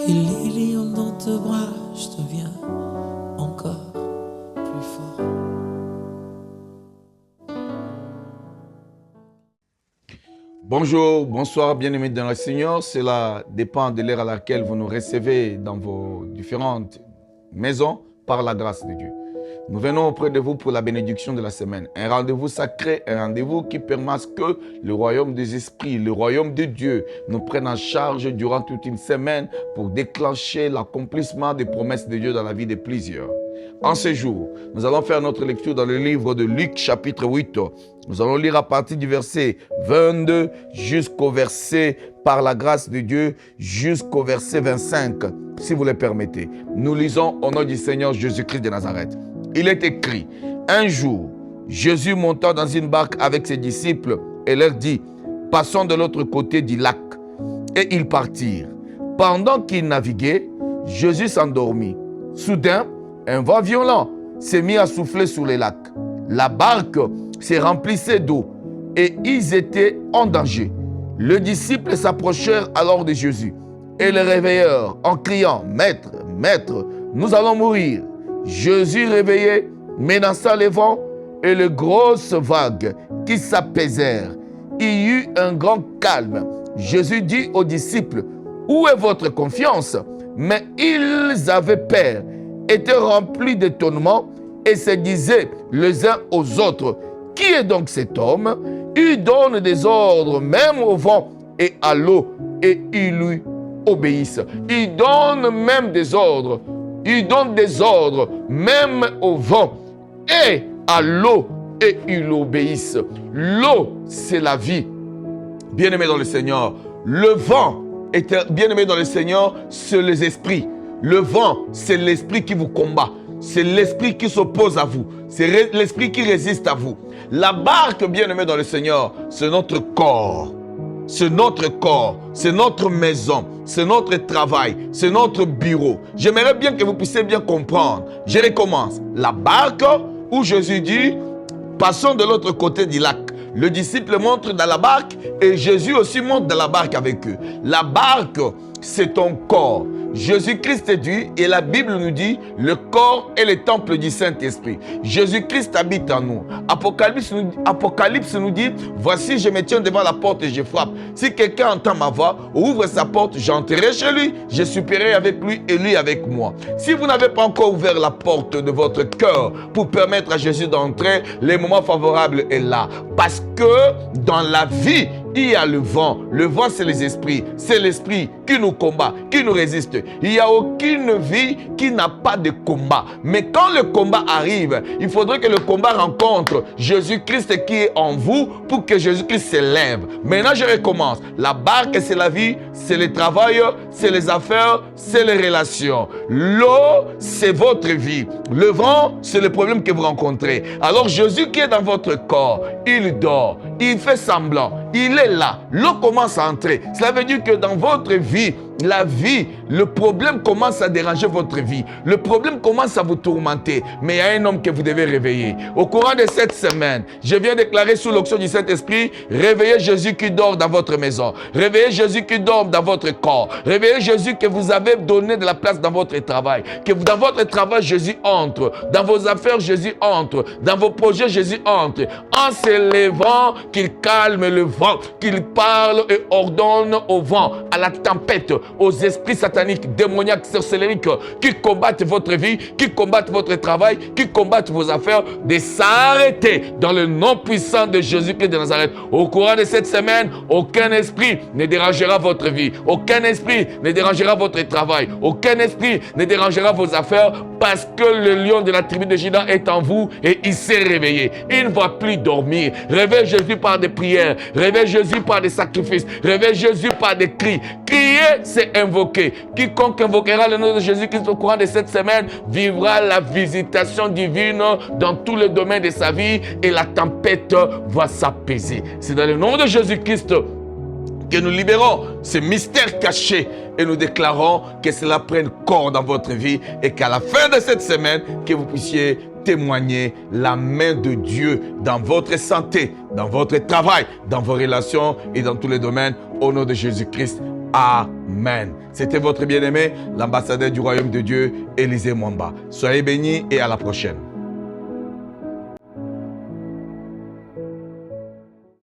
Et les lions dans tes bras, je deviens encore plus fort. Bonjour, bonsoir, bien-aimés dans le Seigneur. Cela dépend de l'ère à laquelle vous nous recevez dans vos différentes maisons par la grâce de Dieu. Nous venons auprès de vous pour la bénédiction de la semaine. Un rendez-vous sacré, un rendez-vous qui permet que le royaume des esprits, le royaume de Dieu nous prenne en charge durant toute une semaine pour déclencher l'accomplissement des promesses de Dieu dans la vie de plusieurs. En ce jour, nous allons faire notre lecture dans le livre de Luc chapitre 8. Nous allons lire à partir du verset 22 jusqu'au verset, par la grâce de Dieu, jusqu'au verset 25, si vous le permettez. Nous lisons au nom du Seigneur Jésus-Christ de Nazareth. Il est écrit, un jour, Jésus monta dans une barque avec ses disciples et leur dit, passons de l'autre côté du lac. Et ils partirent. Pendant qu'ils naviguaient, Jésus s'endormit. Soudain, un vent violent s'est mis à souffler sur les lacs. La barque se remplissait d'eau et ils étaient en danger. Les disciples s'approchèrent alors de Jésus et le réveillèrent en criant, « Maître, Maître, nous allons mourir !» Jésus réveillé menaça les vents et les grosses vagues qui s'apaisèrent. Il y eut un grand calme. Jésus dit aux disciples, « Où est votre confiance ?» Mais ils avaient peur, étaient remplis d'étonnement et se disaient les uns aux autres, « Qui est donc cet homme ? Il donne des ordres même au vent et à l'eau et ils lui obéissent. » Il donne même des ordres. Il donne des ordres même au vent et à l'eau et ils obéissent. L'eau, c'est la vie. Bien-aimés dans le Seigneur, le vent, bien-aimés dans le Seigneur, c'est les esprits. Le vent, c'est l'esprit qui vous combat. C'est l'esprit qui s'oppose à vous. C'est l'esprit qui résiste à vous. La barque, bien-aimés dans le Seigneur, c'est notre corps. C'est notre corps, c'est notre maison, c'est notre travail, c'est notre bureau. J'aimerais bien que vous puissiez bien comprendre. Je recommence. La barque où Jésus dit, passons de l'autre côté du lac. Le disciple monte dans la barque et Jésus aussi monte dans la barque avec eux. La barque, c'est ton corps. Jésus-Christ dit, et la Bible nous dit, le corps est le temple du Saint-Esprit. Jésus-Christ habite en nous. Apocalypse nous dit, voici je me tiens devant la porte et je frappe. Si quelqu'un entend ma voix, ouvre sa porte, j'entrerai chez lui, je souperai avec lui et lui avec moi. Si vous n'avez pas encore ouvert la porte de votre cœur pour permettre à Jésus d'entrer, le moment favorable est là. Parce que dans la vie, il y a le vent. Le vent, c'est les esprits. C'est l'esprit qui nous combat, qui nous résiste. Il n'y a aucune vie qui n'a pas de combat. Mais quand le combat arrive, il faudrait que le combat rencontre Jésus-Christ qui est en vous pour que Jésus-Christ s'élève. Maintenant, je recommence. La barque, c'est la vie, c'est le travail, c'est les affaires, c'est les relations. L'eau, c'est votre vie. Le vent, c'est le problème que vous rencontrez. Alors, Jésus qui est dans votre corps, il dort, il fait semblant, il est là. L'eau commence à entrer. Cela veut dire que dans votre vie, la vie, le problème commence à déranger votre vie. Le problème commence à vous tourmenter. Mais il y a un homme que vous devez réveiller. Au courant de cette semaine, je viens déclarer sous l'onction du Saint-Esprit, réveillez Jésus qui dort dans votre maison. Réveillez Jésus qui dort dans votre corps. Réveillez Jésus que vous avez donné de la place dans votre travail. Que dans votre travail, Jésus entre. Dans vos affaires, Jésus entre. Dans vos projets, Jésus entre. En s'élevant, qu'il calme le vent, qu'il parle et ordonne au vent, à la tempête, aux esprits sataniques, démoniaques, sorcellériques qui combattent votre vie, qui combattent votre travail, qui combattent vos affaires, de s'arrêter dans le nom puissant de Jésus-Christ de Nazareth. Au courant de cette semaine, aucun esprit ne dérangera votre vie, aucun esprit ne dérangera votre travail, aucun esprit ne dérangera vos affaires parce que le lion de la tribu de Juda est en vous et il s'est réveillé. Il ne va plus dormir. Réveille Jésus par des prières, réveille Jésus par des sacrifices, réveille Jésus par des cris. Crier, c'est invoquer. Quiconque invoquera le nom de Jésus-Christ au courant de cette semaine vivra la visitation divine dans tous les domaines de sa vie et la tempête va s'apaiser. C'est dans le nom de Jésus-Christ que nous libérons ce mystère caché et nous déclarons que cela prenne corps dans votre vie et qu'à la fin de cette semaine, que vous puissiez témoigner la main de Dieu dans votre santé, dans votre travail, dans vos relations et dans tous les domaines. Au nom de Jésus-Christ. Amen. C'était votre bien-aimé, l'ambassadeur du royaume de Dieu, Élisée Mwamba. Soyez bénis et à la prochaine.